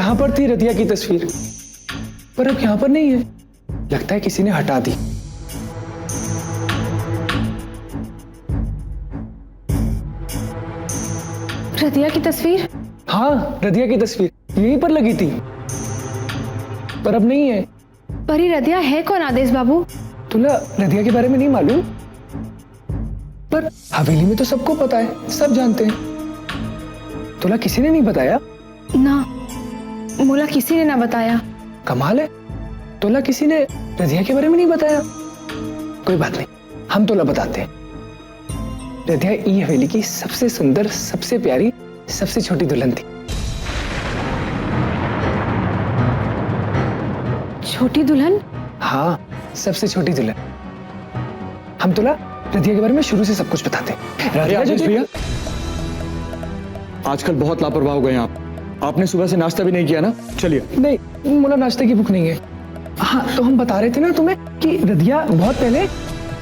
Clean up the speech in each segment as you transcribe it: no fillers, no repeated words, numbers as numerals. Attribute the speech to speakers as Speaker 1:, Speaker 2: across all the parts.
Speaker 1: यहाँ पर थी रतिया की तस्वीर, पर अब यहाँ पर नहीं है। लगता है किसी ने हटा दी।
Speaker 2: रतिया की तस्वीर?
Speaker 1: हाँ, रतिया की तस्वीर यहीं पर लगी थी, पर अब नहीं है।
Speaker 2: पर ये रतिया है कौन आदेश बाबू?
Speaker 1: तुला रतिया के बारे में नहीं मालूम? पर हवेली में तो सबको पता है, सब जानते हैं। तुला किसी ने नहीं बताया?
Speaker 2: ना, मोला किसी ने ना बताया।
Speaker 1: कमाल है, तुला किसी ने रतिया के बारे में नहीं बताया। कोई बात नहीं, हम तुला बताते हैं। रतिया ई हवेली की सबसे सुंदर, सबसे प्यारी, सबसे छोटी दुल्हन थी।
Speaker 2: छोटी दुल्हन?
Speaker 1: हाँ, सबसे छोटी दुल्हन। हम तुला रतिया के बारे में शुरू से सब कुछ बताते हैं।
Speaker 3: राजेश भैया, आजकल बहुत लापरवाह हो गए हैं आप। आपने सुबह से नाश्ता भी नहीं किया ना? चलिए।
Speaker 1: नहीं, मुझे नाश्ते की भूख नहीं है। हाँ, तो हम बता रहे थे ना तुम्हें कि रतिया बहुत पहले।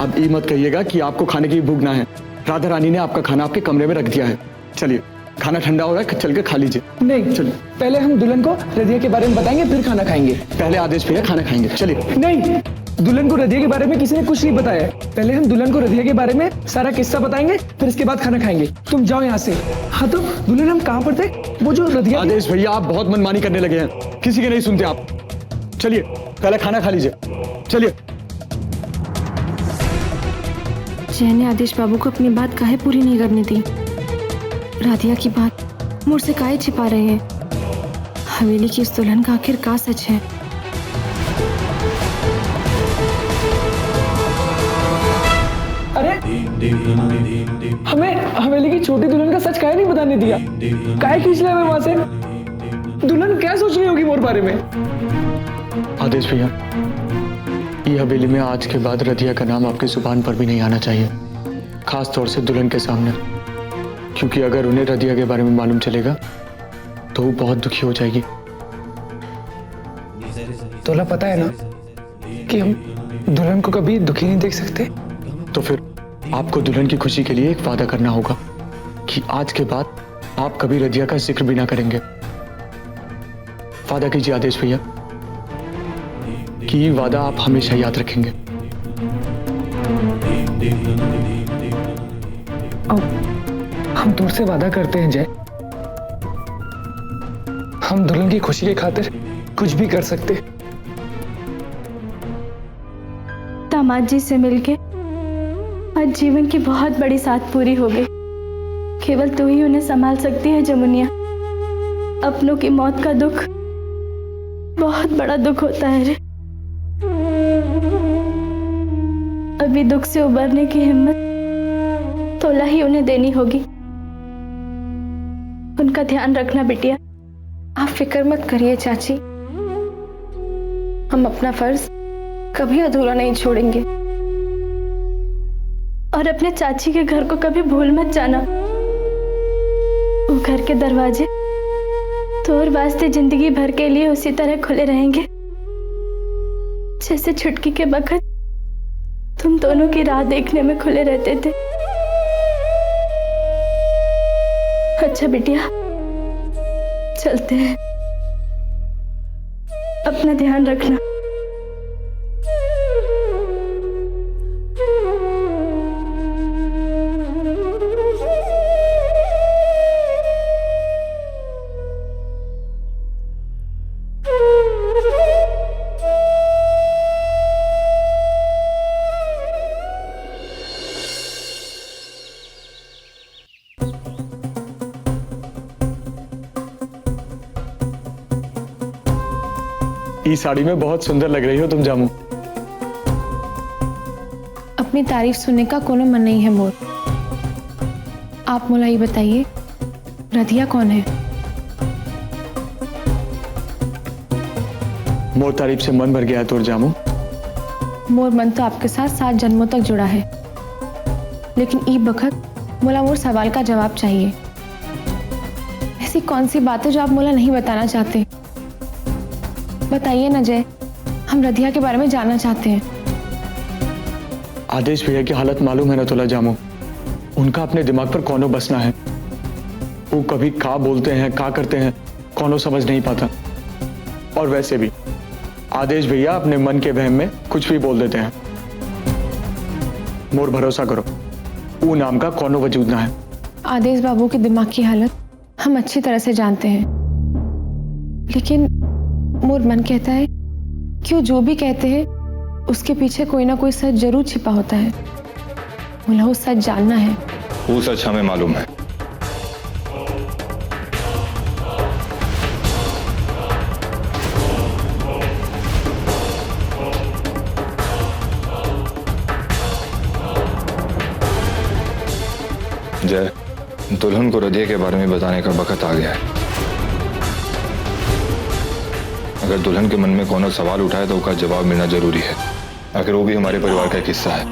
Speaker 3: अब ये मत कहिएगा कि आपको खाने की भूख ना है। राधा रानी ने आपका खाना आपके कमरे में रख दिया है। चलिए, खाना ठंडा हो रहा है, चल के खा लीजिए।
Speaker 1: नहीं, चलिए, पहले हम दुल्हन को रतिया के बारे में बताएंगे, फिर खाना खाएंगे।
Speaker 3: पहले आदेश भैया खाना खाएंगे। चलिए।
Speaker 1: नहीं, दुल्हन को रतिया के बारे में किसी ने कुछ नहीं बताया। पहले हम दुल्हन को रतिया के बारे में सारा किस्सा बताएंगे, फिर इसके बाद खाना खाएंगे। तुम जाओ यहाँ से। हाँ, तो दुल्हन हम कहाँ पर थे? वो जो रतिया।
Speaker 3: आदेश भैया, आप बहुत मनमानी करने लगे हैं, किसी के नहीं सुनते आप। चलिए, पहले खाना खा लीजिए। चलिए।
Speaker 2: जय ने आदेश बाबू को अपनी बात काहे पूरी नहीं करनी थी? राधिया की बात मुझसे काहे छिपा रहे हैं? हवेली की इस दुल्हन का आखिर का सच है?
Speaker 1: अरे, हमें हवेली की छोटी दुल्हन का सच काहे नहीं बताने दिया? काहे खींच लिया हमें वहां से? दुल्हन क्या सोच रही होगी मोर बारे में?
Speaker 3: आदेश भैया, ये हवेली में आज के बाद रतिया का नाम आपकी जुबान पर भी नहीं आना चाहिए, खास तौर से दुल्हन के सामने। क्योंकि अगर उन्हें रतिया के बारे में मालूम चलेगा तो वो बहुत दुखी हो जाएगी।
Speaker 1: तोला पता है ना कि हम दुल्हन को कभी दुखी नहीं देख सकते।
Speaker 3: तो फिर आपको दुल्हन की खुशी के लिए एक वादा करना होगा कि आज के बाद आप कभी रतिया का जिक्र भी ना करेंगे। वादा कीजिए आदेश भैया कि ये वादा आप हमेशा याद रखेंगे।
Speaker 1: हम दूर से वादा करते हैं जय, हम दुल्हन की खुशी के खातिर कुछ भी कर सकते।
Speaker 2: दामाद जी से मिलके आज जीवन की बहुत बड़ी साथ पूरी हो गई। केवल तू ही उन्हें संभाल सकती है जमुनिया। अपनों की मौत का दुख बहुत बड़ा दुख होता है रे। अभी दुख से उबरने की हिम्मत तोला ही उन्हें देनी होगी। उनका ध्यान रखना बिटिया। आप फिक्र मत करिए चाची, हम अपना फर्ज कभी अधूरा नहीं छोड़ेंगे। और अपने चाची के घर को कभी भूल मत जाना। वो घर के दरवाजे तो और वास्ते जिंदगी भर के लिए उसी तरह खुले रहेंगे जैसे छुटकी के बखत तुम दोनों की राह देखने में खुले रहते थे। अच्छा बिटिया, चलते हैं। अपना ध्यान रखना।
Speaker 3: इस साड़ी में बहुत सुंदर लग रही हो तुम जामू।
Speaker 2: अपनी तारीफ सुनने का कोनो मन नहीं है मोर। आप मोला ये बताइए, रतिया कौन है?
Speaker 3: मोर तारीफ से मन भर गया है तोर जामू।
Speaker 2: मोर मन तो आपके साथ 7 जन्मों तक जुड़ा है, लेकिन ई बखत मोला मोर सवाल का जवाब चाहिए। ऐसी कौन सी बात है जो आप मोला नहीं बताना चाहते? बताइए ना जय, हम रतिया के बारे में जानना चाहते हैं।
Speaker 3: आदेश भैया की हालत मालूम है ना तोला जामू। उनका अपने दिमाग पर कौनो बसना है। वो कभी का बोलते हैं, का करते हैं, कौनो समझ नहीं पाता। और वैसे भी आदेश भैया अपने मन के वहम में कुछ भी बोल देते हैं। मोर भरोसा करो, वो नाम का कोनो वजूद ना है।
Speaker 2: आदेश बाबू के दिमाग की हालत हम अच्छी तरह से जानते हैं, लेकिन मोर मन कहता है कि वो जो भी कहते हैं उसके पीछे कोई ना कोई सच जरूर छिपा होता है। बोला वो सच जानना है।
Speaker 4: वो सच हमें मालूम है। जय, दुल्हन को रधिया के बारे में बताने का वक्त आ गया है। अगर दुल्हन के मन में कोनो सवाल उठाए तो उसका जवाब मिलना जरूरी है। आखिर वो भी हमारे परिवार का एक हिस्सा है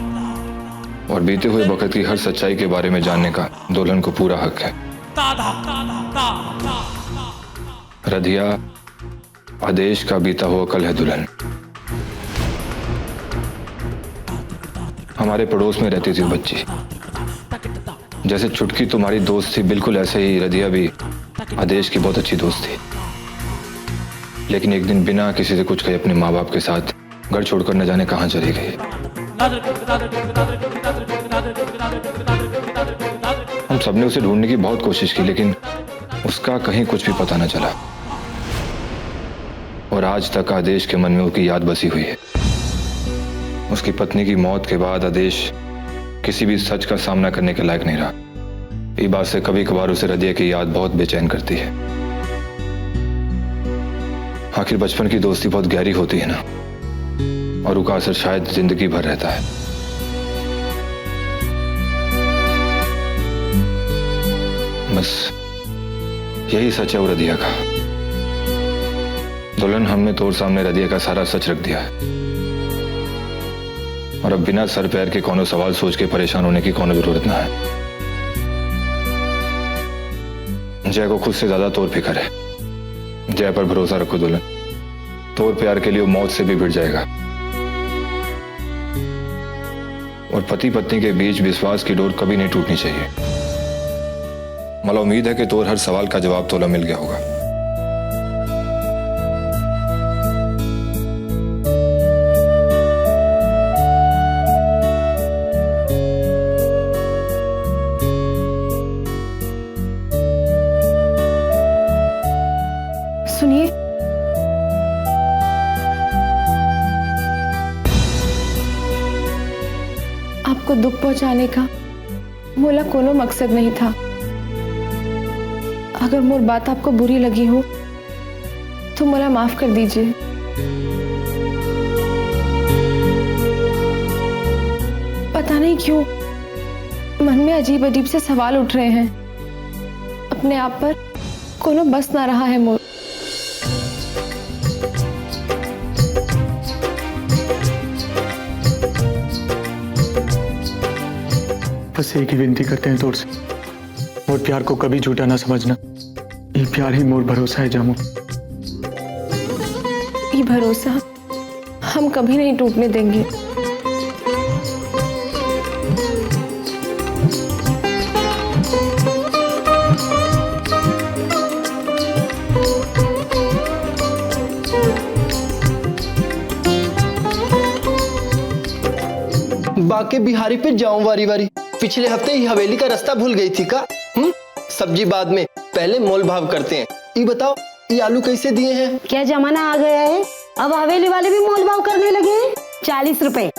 Speaker 4: और बीते हुए वक्त की हर सच्चाई के बारे में जानने का दुल्हन को पूरा हक है। रधिया आदेश का बीता हुआ कल है दुल्हन। हमारे पड़ोस में रहती थी बच्ची। जैसे चुटकी तुम्हारी दोस्त थी, बिल्कुल ऐसे ही रधिया भी आदेश की बहुत अच्छी दोस्त थी। लेकिन एक दिन बिना किसी से कुछ कहे अपने माँ बाप के साथ घर छोड़कर न जाने कहां चली गई। हम सबने उसे ढूंढने की बहुत कोशिश की, लेकिन उसका कहीं कुछ भी पता न चला। और आज तक आदेश के मन में उसकी याद बसी हुई है। उसकी पत्नी की मौत के बाद आदेश किसी भी सच का सामना करने के लायक नहीं रहा। ये बात से कभी कभार उसे रधिया की याद बहुत बेचैन करती है। आखिर बचपन की दोस्ती बहुत गहरी होती है ना, और उसका असर शायद जिंदगी भर रहता है। बस यही सच है वो रधिया का। दुल्हन, हमने तोर सामने रधिया का सारा सच रख दिया है और अब बिना सर पैर के कोनो सवाल सोच के परेशान होने की कोनो जरूरत ना है। जय को खुद से ज्यादा तोर फिक्र है। जय पर भरोसा रखो दुल्हन, तोर प्यार के लिए वो मौत से भी भिड़ जाएगा। और पति पत्नी के बीच विश्वास की डोर कभी नहीं टूटनी चाहिए। मला उम्मीद है कि तोर हर सवाल का जवाब तोला मिल गया होगा।
Speaker 2: सुनिए, आपको दुख पहुंचाने का मोला कोनो मकसद नहीं था। अगर मोर बात आपको बुरी लगी हो तो मोला माफ कर दीजिए। पता नहीं क्यों मन में अजीब अजीब से सवाल उठ रहे हैं। अपने आप पर कोनो बस ना रहा है मोर।
Speaker 3: बस एक ही विनती करते हैं तोर से, मोर प्यार को कभी झूठा ना समझना। ये प्यार ही मोर भरोसा है जामू।
Speaker 2: ये भरोसा हम कभी नहीं टूटने देंगे।
Speaker 5: बाके बिहारी पे जाऊं वारी वारी। पिछले हफ्ते ही हवेली का रास्ता भूल गई थी का? सब्जी बाद में, पहले मोल भाव करते हैं। ये बताओ, ये आलू कैसे दिए हैं?
Speaker 6: क्या जमाना आ गया है, अब हवेली वाले भी मोल भाव करने लगे हैं। 40 रुपए।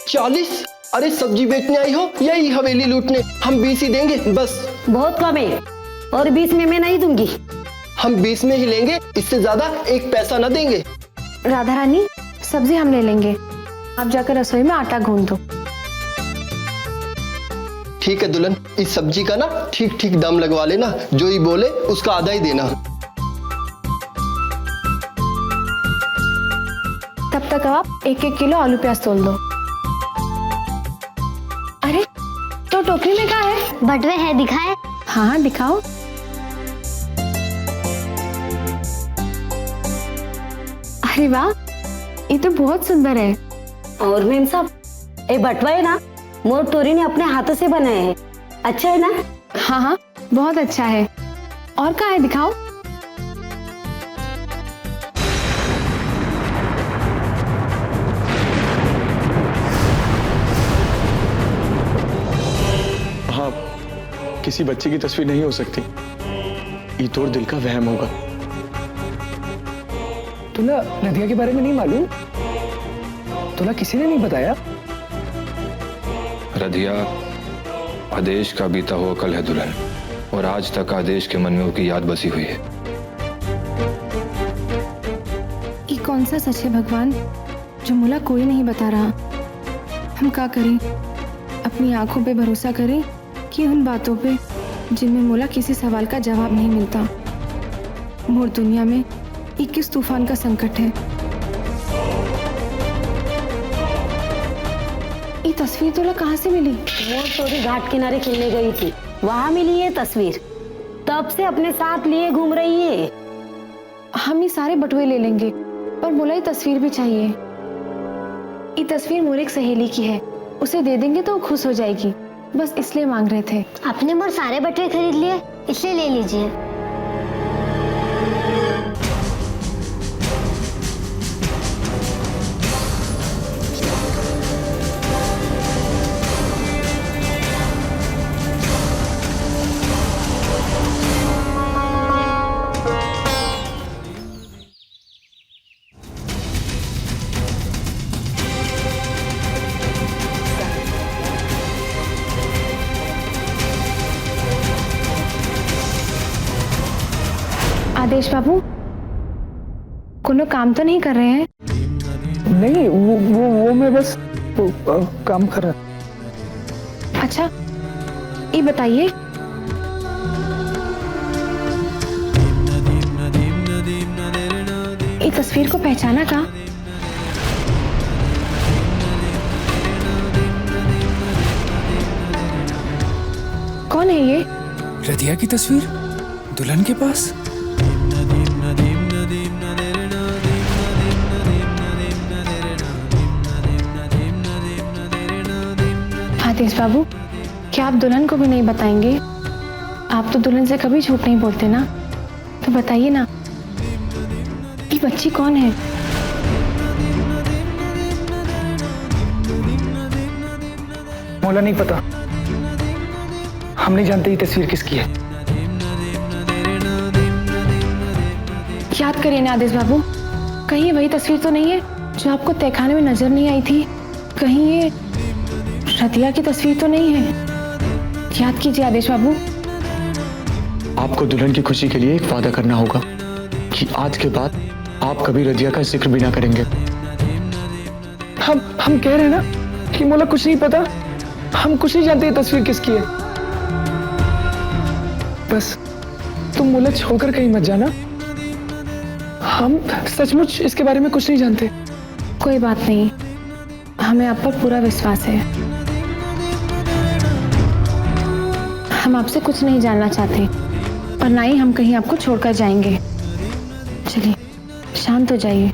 Speaker 5: 40? अरे सब्जी बेचने आई हो या ये हवेली लूटने? हम 20 ही देंगे बस।
Speaker 6: बहुत कम है, और 20 में मैं नहीं दूंगी।
Speaker 5: हम 20 में ही लेंगे, इससे ज्यादा एक पैसा ना देंगे।
Speaker 2: राधा रानी, सब्जी हम ले लेंगे, आप जाकर रसोई में आटा गूंद दो।
Speaker 5: ठीक है दुल्हन, इस सब्जी का ना ठीक ठीक दाम लगवा लेना। जो ही बोले उसका आधा ही देना।
Speaker 2: तब तक आप 1-1 किलो आलू प्याज तोल दो। अरे तो टोकरी में क्या है?
Speaker 6: बटवे है, दिखाए?
Speaker 2: हाँ हाँ दिखाओ। अरे वाह, ये तो बहुत सुंदर है।
Speaker 6: और मेम साहब, ये बटवा है ना, मोर तोरी ने अपने हाथों से बनाया है। अच्छा है ना?
Speaker 2: हाँ हाँ बहुत अच्छा है। और क्या है, दिखाओ।
Speaker 3: किसी बच्चे की तस्वीर नहीं हो सकती। ये तोड़ दिल का वहम होगा।
Speaker 1: तुला रधिया के बारे में नहीं मालूम? तुला किसी ने नहीं बताया?
Speaker 4: रधिया आदेश का बीता हुआ कल है दुल्हन, और आज तक आदेश के मन में उसकी याद बसी हुई है।
Speaker 2: ये कौन सा सच है भगवान जो मुला कोई नहीं बता रहा? हम क्या करें? अपनी आंखों पे भरोसा करें कि उन बातों पे जिनमें मुला किसी सवाल का जवाब नहीं मिलता? मोर दुनिया में ये किस तूफान का संकट है? ये तस्वीर तोला कहाँ से मिली?
Speaker 6: वो तोरी घाट किनारे खेलने गई थी, वहां मिली ये तस्वीर। तब से अपने साथ लिए घूम रही है।
Speaker 2: हम ये सारे बटुए ले लेंगे, पर मुला ये तस्वीर भी चाहिए। ये तस्वीर मोर एक सहेली की है, उसे दे देंगे तो वो खुश हो जाएगी, बस इसलिए मांग रहे थे।
Speaker 7: आपने मोर सारे बटुए खरीद लिए, इसलिए ले लीजिए।
Speaker 2: आदेश बाबू कोनो काम तो नहीं कर रहे हैं?
Speaker 1: नहीं, वो मैं बस काम कर रहा।
Speaker 2: अच्छा ये बताइए, ये तस्वीर को पहचाना का? कौन है ये?
Speaker 8: रधिया की तस्वीर दुल्हन के पास।
Speaker 2: आदेश बाबू, क्या आप दुल्हन को भी नहीं बताएंगे? आप तो दुल्हन से कभी झूठ नहीं बोलते ना, तो बताइए ना, ये बच्ची कौन है?
Speaker 1: मोला नहीं पता, हम नहीं जानते ये तस्वीर किसकी है।
Speaker 2: याद करिए ना आदेश बाबू, कहीं ये वही तस्वीर तो नहीं है जो आपको तहखाने में नजर नहीं आई थी? कहीं ये रधिया की तस्वीर तो नहीं है? याद कीजिए आदेश बाबू।
Speaker 3: आपको दुल्हन की खुशी के लिए एक वादा करना होगा कि आज के बाद आप कभी रधिया का जिक्र भी ना करेंगे।
Speaker 1: हम कह रहे हैं ना कि मोला कुछ नहीं पता, हम कुछ नहीं जानते ये तस्वीर किसकी है। बस तुम मोला छोड़कर कहीं मत जाना, हम सचमुच इसके बारे में कुछ नहीं जानते।
Speaker 2: कोई बात नहीं, हमें आप पर पूरा विश्वास है। हम आपसे कुछ नहीं जानना चाहते और ना ही हम कहीं आपको छोड़कर जाएंगे। चलिए शांत हो जाइए।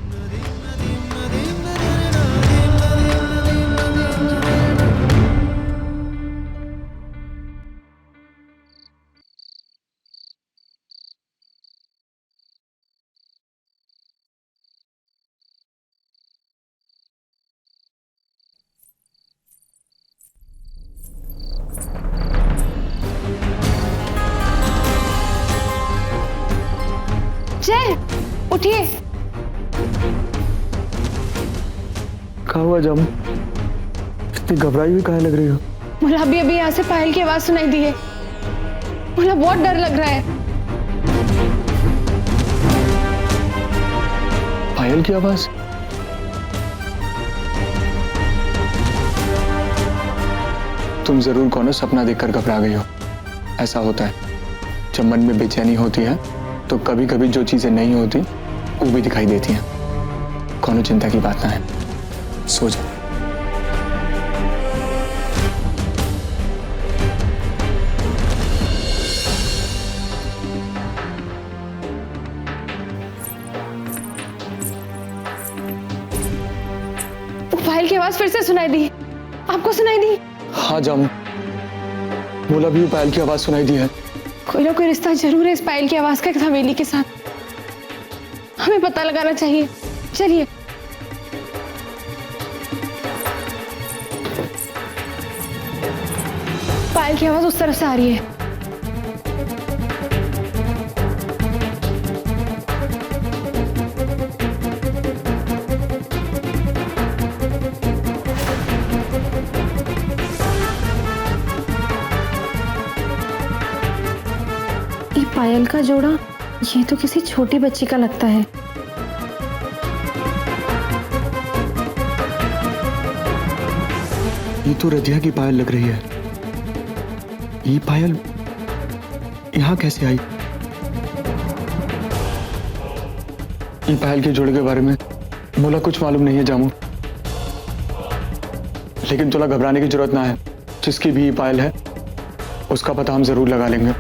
Speaker 2: जय उठिए।
Speaker 3: क्या हुआ जामू? इतनी घबराई हुई काहे लग रही हो?
Speaker 2: मुझे अभी यहाँ से पायल की आवाज सुनाई दी है, मुझे बहुत डर लग रहा है।
Speaker 3: पायल की आवाज? तुम जरूर कोनो सपना देखकर घबरा गई हो। ऐसा होता है, जब मन में बेचैनी होती है तो कभी कभी जो चीजें नहीं होती वो भी दिखाई देती हैं। कोनो चिंता की बात ना है, सो जाओ।
Speaker 2: पायल की आवाज फिर से सुनाई दी। आपको सुनाई दी?
Speaker 3: हाँ जामू, बोला भी पायल की आवाज सुनाई दी है।
Speaker 2: कोई ना कोई रिश्ता जरूर है इस पायल की आवाज का हवेली के साथ, हमें पता लगाना चाहिए। चलिए। पायल की आवाज उस तरफ से आ रही है, पायल का जोड़ा, ये तो किसी छोटी बच्ची का लगता है।
Speaker 3: ये तो रधिया की पायल लग रही है। ये पायल यहाँ कैसे आई? ये पायल के जोड़े के बारे में मोला कुछ मालूम नहीं है जामू, लेकिन तोला घबराने की जरूरत ना है। जिसकी भी ये पायल है उसका पता हम जरूर लगा लेंगे।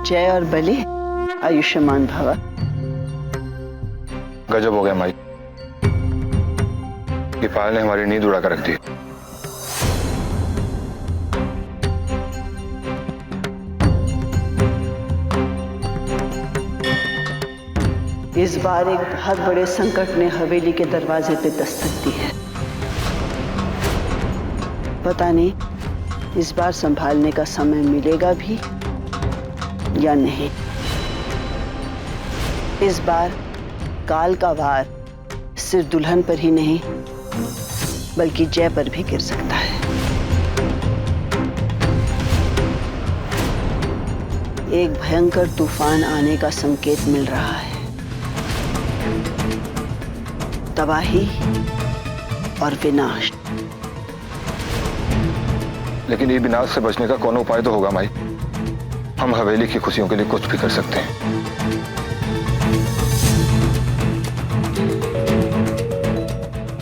Speaker 9: जय और बलि आयुष्मान भव।
Speaker 4: गजब हो गया माई, ये पायल ने हमारी नींद उड़ा कर रख दी।
Speaker 9: इस बार एक बहुत बड़े संकट ने हवेली के दरवाजे पे दस्तक दी है। पता नहीं इस बार संभालने का समय मिलेगा भी या नहीं। इस बार काल का वार सिर्फ दुल्हन पर ही नहीं बल्कि जय पर भी गिर सकता है। एक भयंकर तूफान आने का संकेत मिल रहा है। तबाही और विनाश।
Speaker 4: लेकिन ये विनाश से बचने का कौन उपाय तो होगा माई। हम हवेली की खुशियों के लिए कुछ भी कर सकते हैं।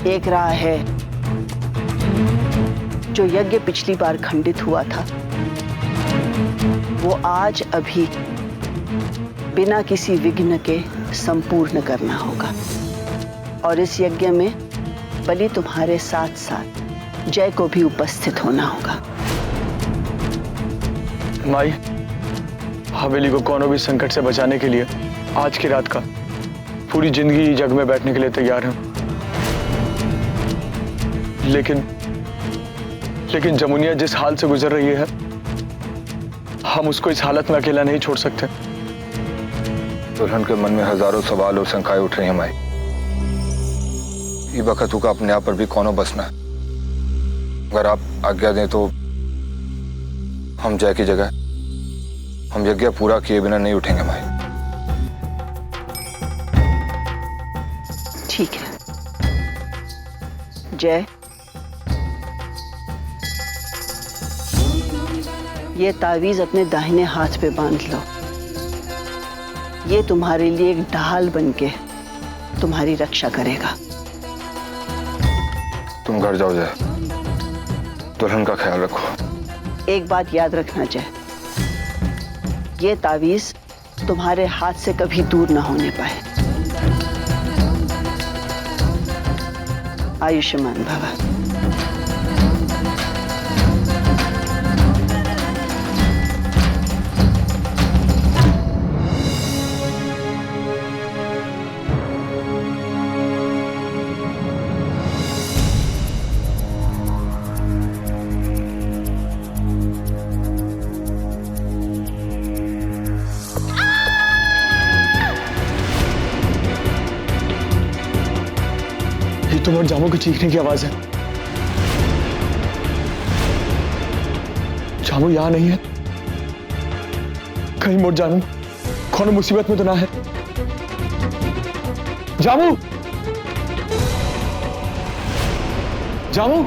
Speaker 9: एक राह है। जो यज्ञ पिछली बार खंडित हुआ था वो आज अभी बिना किसी विघ्न के संपूर्ण करना होगा। और इस यज्ञ में बलि तुम्हारे साथ साथ जय को भी उपस्थित होना होगा।
Speaker 3: माई, हवेली को कोनो भी संकट से बचाने के लिए आज की रात का पूरी जिंदगी जग में बैठने के लिए तैयार हैं। लेकिन जमुनिया जिस हाल से गुजर रही है हम उसको इस हालत में अकेला नहीं छोड़ सकते।
Speaker 4: दुल्हन के मन में हजारों सवाल और शंकाएं उठ रही हैं माई। ये बखतू का अपने आप पर भी कौनो बसना। अगर आप आज्ञा दें तो हम जय की जगह हम यज्ञ पूरा किए बिना नहीं उठेंगे माई।
Speaker 9: ठीक है जय, ये तावीज अपने दाहिने हाथ पे बांध लो। ये तुम्हारे लिए एक ढाल बनके तुम्हारी रक्षा करेगा।
Speaker 4: तुम घर जाओ जय, दुल्हन का ख्याल रखो।
Speaker 9: एक बात याद रखना जय, ये तावीज तुम्हारे हाथ से कभी दूर ना होने पाए। आयुष्मान भव।
Speaker 3: तुम और जामू की चीखने की आवाज है। जामू यहां नहीं है। कहीं मोर जानू कौन मुसीबत में तो ना है। जामू, जामू।